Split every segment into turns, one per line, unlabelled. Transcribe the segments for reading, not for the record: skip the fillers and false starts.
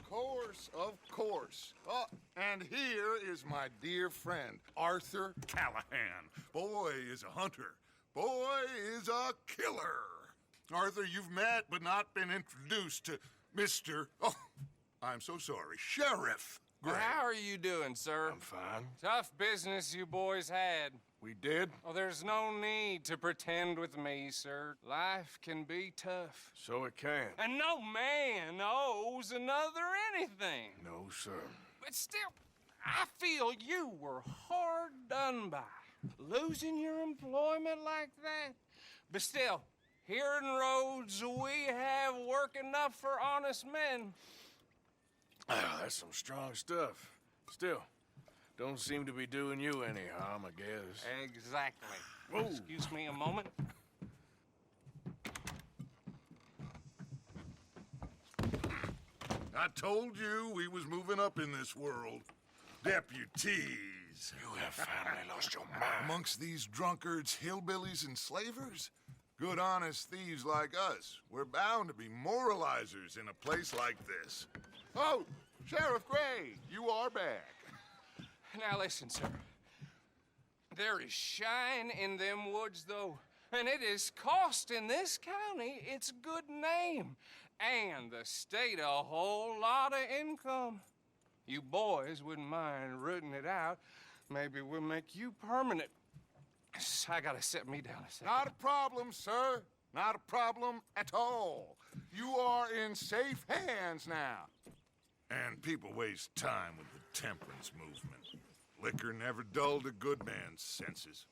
course, of course. Oh, and here is my dear friend, Arthur Callahan. Boy is a hunter. Boy is a killer. Arthur, you've met but not been introduced to Mr. Oh, I'm so sorry, Sheriff Gray.
How are you doing, sir?
I'm fine.
Tough business you boys had.
We did?
Oh, there's no need to pretend with me, sir. Life can be tough.
So it can.
And no man owes another anything.
No, sir.
But still, I feel you were hard done by. Losing your employment like that. But still, here in Rhodes, we have work enough for honest men.
Ah, that's some strong stuff. Still, don't seem to be doing you any harm, I guess.
Exactly.
Whoa.
Excuse me a moment.
I told you we was moving up in this world. Deputies.
You have finally lost your mind.
Amongst these drunkards, hillbillies, and slavers? Good, honest thieves like us. We're bound to be moralizers in a place like this. Oh, Sheriff Gray, you are back.
Now listen, sir. There is shine in them woods, though, and it is costing this county its good name and the state a whole lot of income. You boys wouldn't mind rooting it out. Maybe we'll make you permanent. I gotta set me down a second.
Not a problem, sir. Not a problem at all. You are in safe hands now. And people waste time with the temperance movement. Liquor never dulled a good man's senses.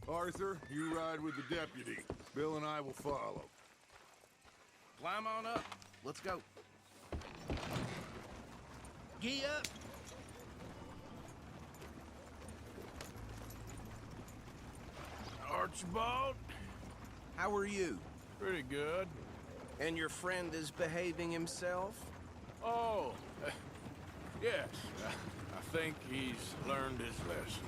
Arthur, you ride with the deputy. Bill and I will follow.
Climb on up. Let's go. Gee up.
Archibald?
How are you?
Pretty good.
And your friend is behaving himself?
Oh, yes. I think he's learned his lesson.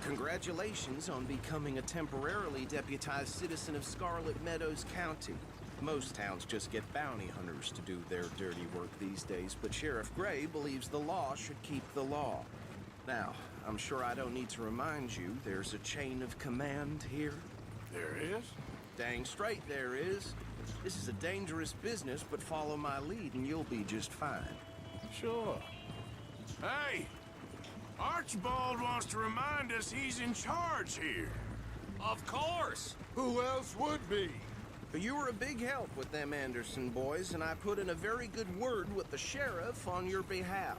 Congratulations on becoming a temporarily deputized citizen of Scarlet Meadows County. Most towns just get bounty hunters to do their dirty work these days, but Sheriff Gray believes the law should keep the law. Now, I'm sure I don't need to remind you there's a chain of command here.
There is?
Dang straight there is. This is a dangerous business, but follow my lead and you'll be just fine.
Sure. Hey! Archibald wants to remind us he's in charge here.
Of course.
Who else would be?
You were a big help with them Anderson boys, and I put in a very good word with the sheriff on your behalf.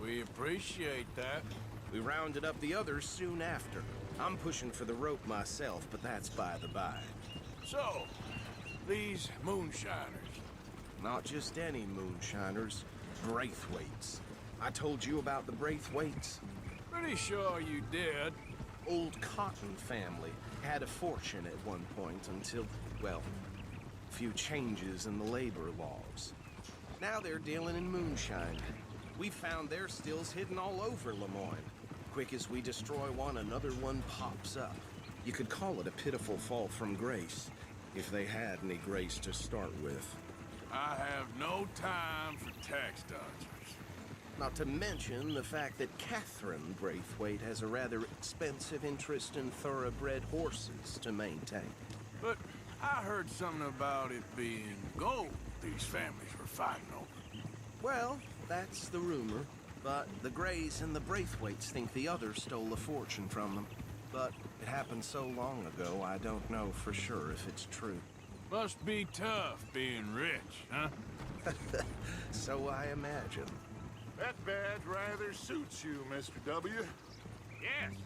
We appreciate that.
We rounded up the others soon after. I'm pushing for the rope myself, but that's by the by.
So, these moonshiners.
Not just any moonshiners, Braithwaites. I told you about the Braithwaites.
Pretty sure you did.
Old Cotton family had a fortune at one point until, well, a few changes in the labor laws. Now they're dealing in moonshine. We found their stills hidden all over Lemoyne. Quick as we destroy one, another one pops up. You could call it a pitiful fall from grace, if they had any grace to start with.
I have no time for tax dodgers.
Not to mention the fact that Catherine Braithwaite has a rather expensive interest in thoroughbred horses to maintain.
But I heard something about it being gold these families were fighting over.
Well, that's the rumor. But the Grays and the Braithwaites think the others stole a fortune from them. But it happened so long ago, I don't know for sure if it's true.
Must be tough being rich, huh?
So I imagine.
That badge rather suits you, Mr. W.
Yes.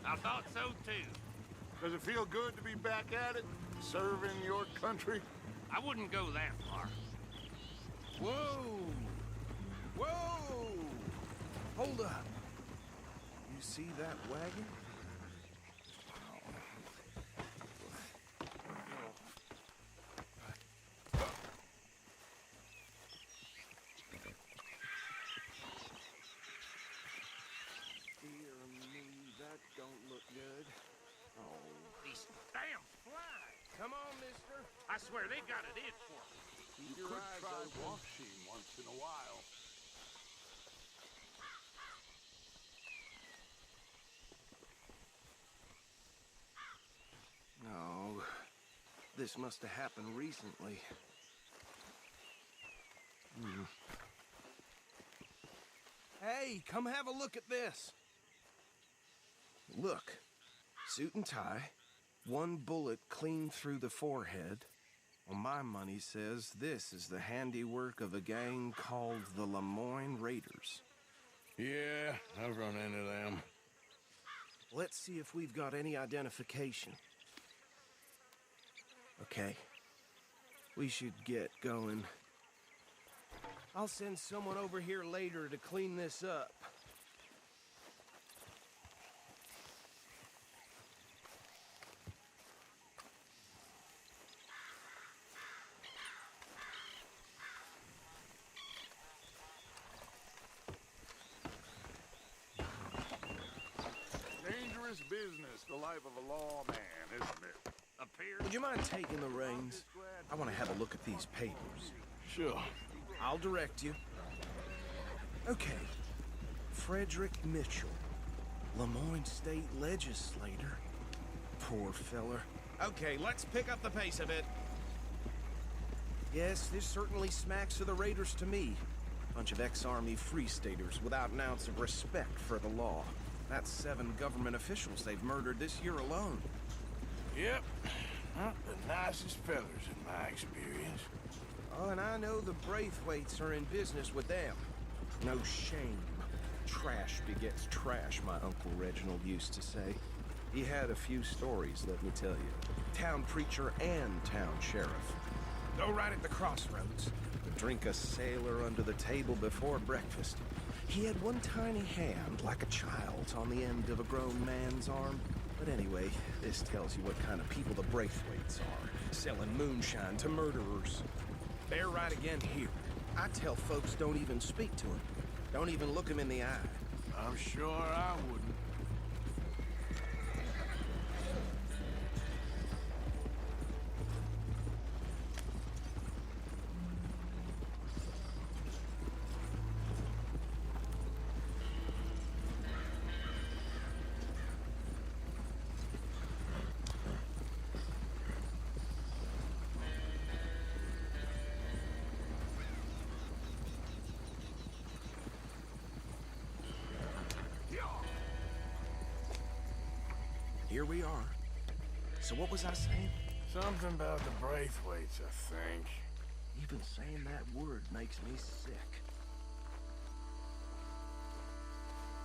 I thought so, too.
Does it feel good to be back at it, serving your country?
I wouldn't go that far.
Whoa! Whoa! Hold up. You see that wagon? Dear me, that don't look good. Oh.
These damn flies.
Come on, mister.
I swear they got it in for me.
Keep your
could try washing once in a while.
No, this must have happened recently. Hey, come have a look at this. Look, suit and tie, one bullet clean through the forehead. Well, my money says this is the handiwork of a gang called the Lemoyne Raiders.
Yeah, I've run into them.
Let's see if we've got any identification. Okay. We should get going. I'll send someone over here later to clean this up.
Dangerous business, the life of a lawman, isn't it?
Appears
Would you mind taking the reins? I want to have a look at these papers.
Sure.
I'll direct you. Okay. Frederick Mitchell, Lemoyne State Legislator. Poor feller. Okay, let's pick up the pace a bit. Yes, this certainly smacks of the Raiders to me. Bunch of ex-Army Free Staters without an ounce of respect for the law. That's 7 government officials they've murdered this year alone.
Yep. Not the nicest fellers in my experience.
Oh, and I know the Braithwaites are in business with them. No shame. Trash begets trash, my Uncle Reginald used to say. He had a few stories, let me tell you. Town preacher and town sheriff. Go right at the crossroads. Drink a sailor under the table before breakfast. He had one tiny hand, like a child's, on the end of a grown man's arm. But anyway, this tells you what kind of people the Braithwaites are. Selling moonshine to murderers. They're right again here. I tell folks don't even speak to him. Don't even look him in the eye.
I'm sure I wouldn't.
Here we are. So what was I saying?
Something about the Braithwaites, I think.
Even saying that word makes me sick.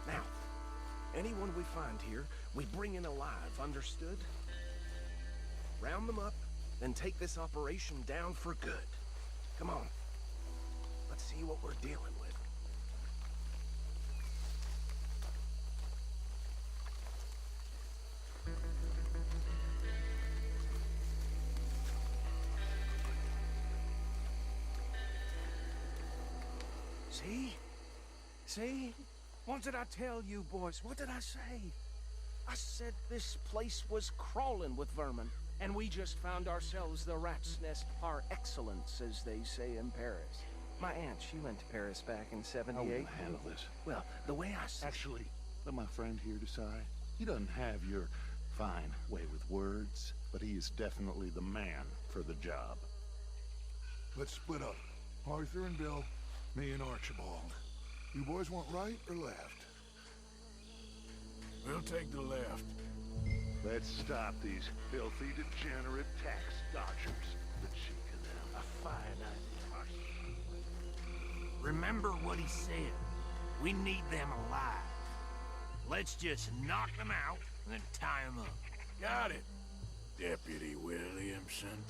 Now, anyone we find here, we bring in alive, understood? Round them up, then take this operation down for good. Come on. Let's see what we're dealing with. See? See? What did I tell you, boys? What did I say? I said this place was crawling with vermin, and we just found ourselves the rat's nest par excellence, as they say in Paris. My aunt, she went to Paris back in
I
'78.
will handle this.
Well, the way I see
Actually, let my friend here decide. He doesn't have your fine way with words, but he is definitely the man for the job.
Let's split up. Arthur and Bill, me and Archibald. You boys want right or left?
We'll take the left.
Let's stop these filthy, degenerate tax dodgers. The cheek of them. A fine idea.
Remember what he said. We need them alive. Let's just knock them out and then tie them up.
Got it, Deputy Williamson.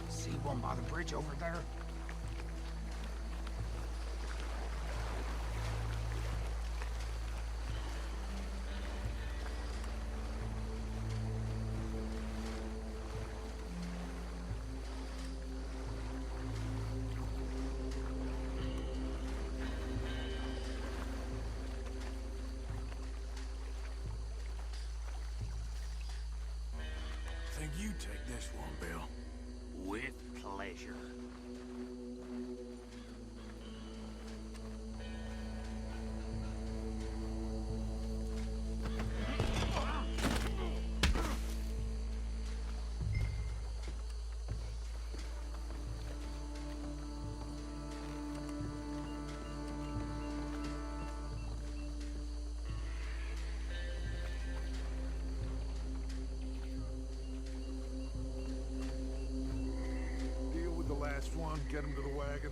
See one by the bridge over there?
Take this one, Bill.
With pleasure.
Deal with the last one, get him to the wagon.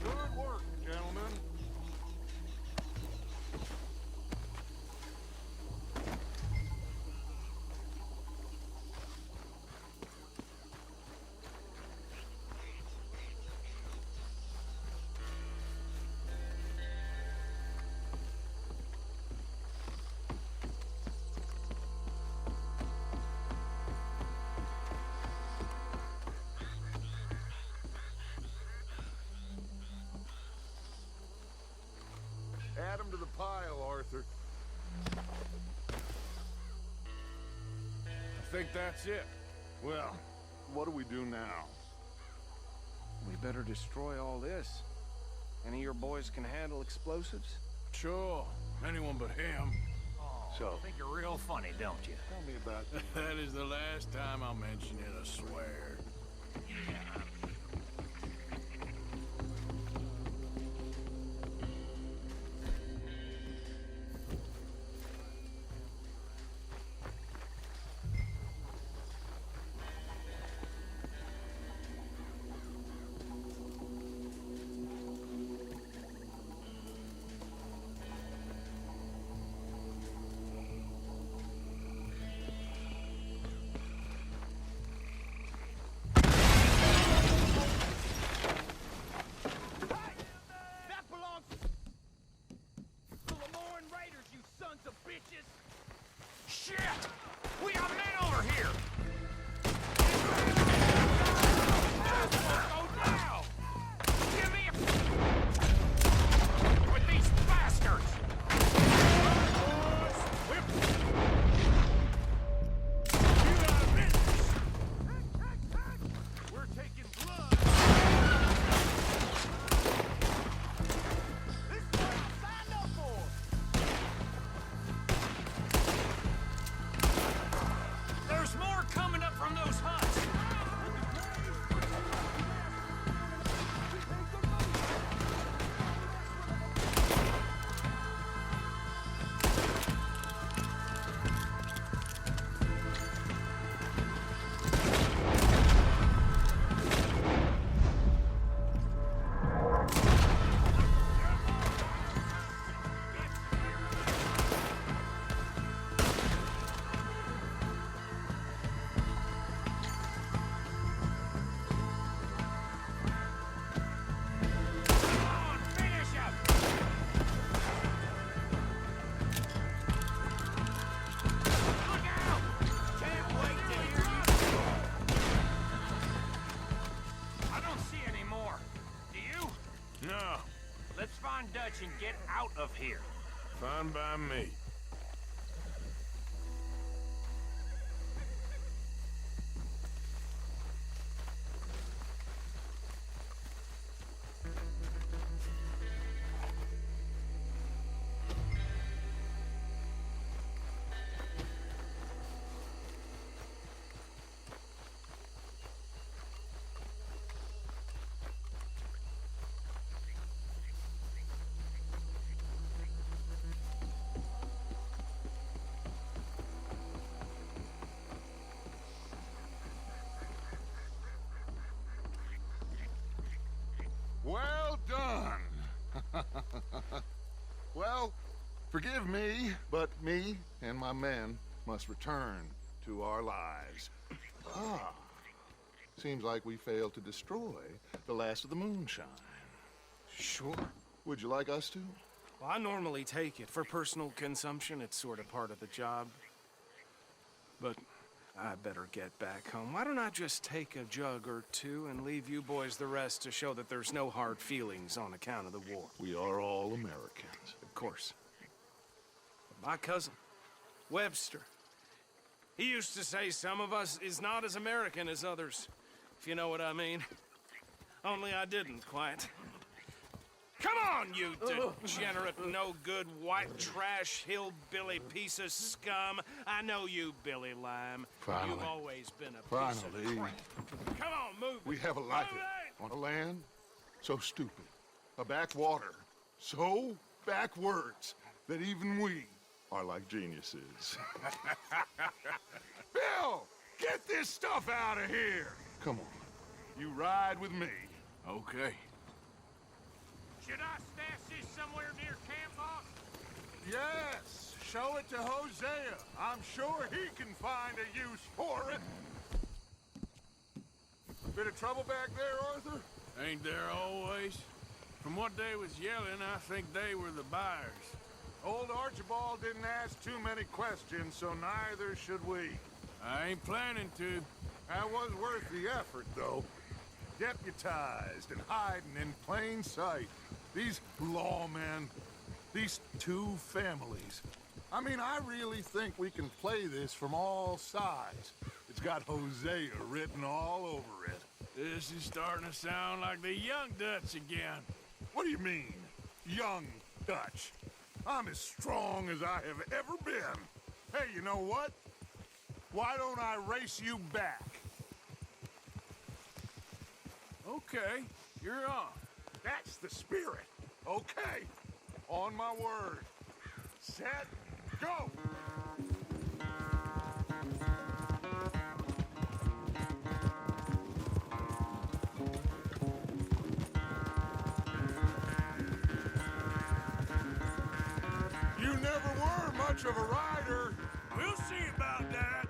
Good work, gentlemen. Add him to the pile, Arthur.
I think that's it.
Well, what do we do now?
We better destroy all this. Any of your boys can handle explosives?
Sure. Anyone but him.
So,
Think you're real funny, don't you?
tell me about
That is the last time I'll mention it, I swear.
That belongs to Lemoran Raiders, you sons of bitches! Shit! We got men over here! Go now! Give me a... with these bastards! You got a business! We're taking blood! This is what I signed up for! There's more coming up from those huts! Come on, finish him! Look out! Can't wait to hear you. I don't see any more. Do you?
No,
Let's find Dutch and get out of here.
fine by me.
Forgive me, but me and my men must return to our lives. Ah. Seems like we failed to destroy the last of the moonshine.
Sure.
Would you like us to?
Well, I normally take it. For personal consumption, it's sort of part of the job. But I better get back home. Why don't I just take a jug or two and leave you boys the rest to show that there's no hard feelings on account of the war?
We are all Americans.
Of course. My cousin, Webster, he used to say some of us is not as American as others, if you know what I mean. Only I didn't quite. Come on, you degenerate, no-good, white trash, hillbilly piece of scum. I know you, Billy Lime.
Finally.
You've always been a piece of crap. Come on, move.
We have a life on a land so stupid, a backwater so backwards that even we are like geniuses. Bill, get this stuff out of here. Come on, you ride with me.
Okay.
Should I stash this somewhere near camp, boss?
Yes, show it to Hosea. I'm sure he can find a use for it. Bit of trouble back there, Arthur?
Ain't there always? From what they was yelling, I think they were the buyers.
Old Archibald didn't ask too many questions, so neither should we.
I ain't planning to.
That was worth the effort, though. Deputized and hiding in plain sight. These lawmen, these two families. I mean, I really think we can play this from all sides. It's got Hosea written all over it.
This is starting to sound like the Young Dutch again.
What do you mean, young Dutch? I'm as strong as I have ever been. Hey, you know what? Why don't I race you back?
Okay, you're on.
That's the spirit. Okay, on my word. Set, go! You never were much of a rider.
We'll see about that.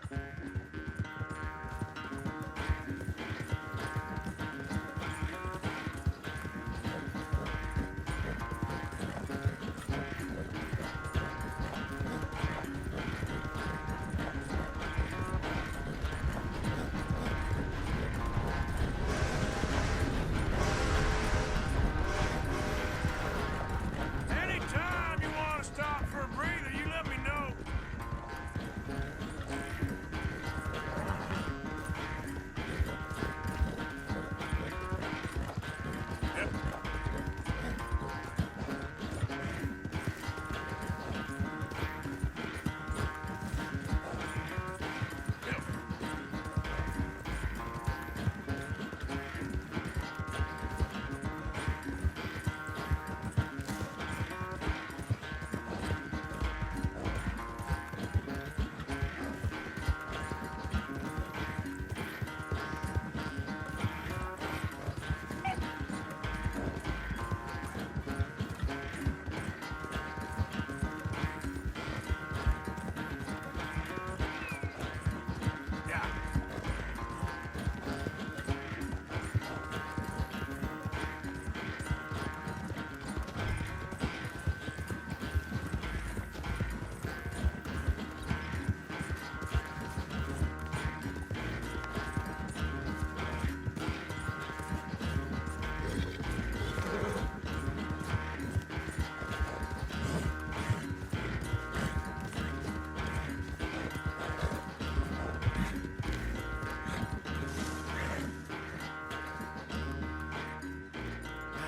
Anytime you want to stop for a breather, you let me know.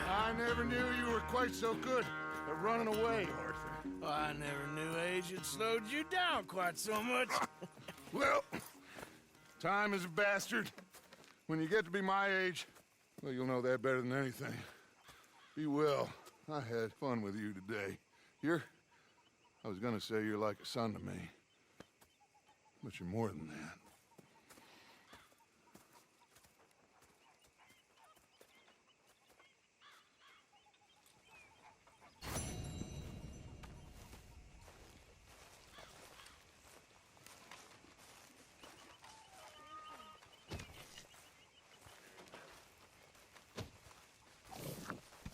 I never knew you were quite so good at running away, Arthur.
I never knew age had slowed you down quite so much.
Well, time is a bastard. When you get to be my age, well, you'll know that better than anything. Be well. I had fun with you today. I was gonna say you're like a son to me. But you're more than that.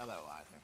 Hello, Arthur.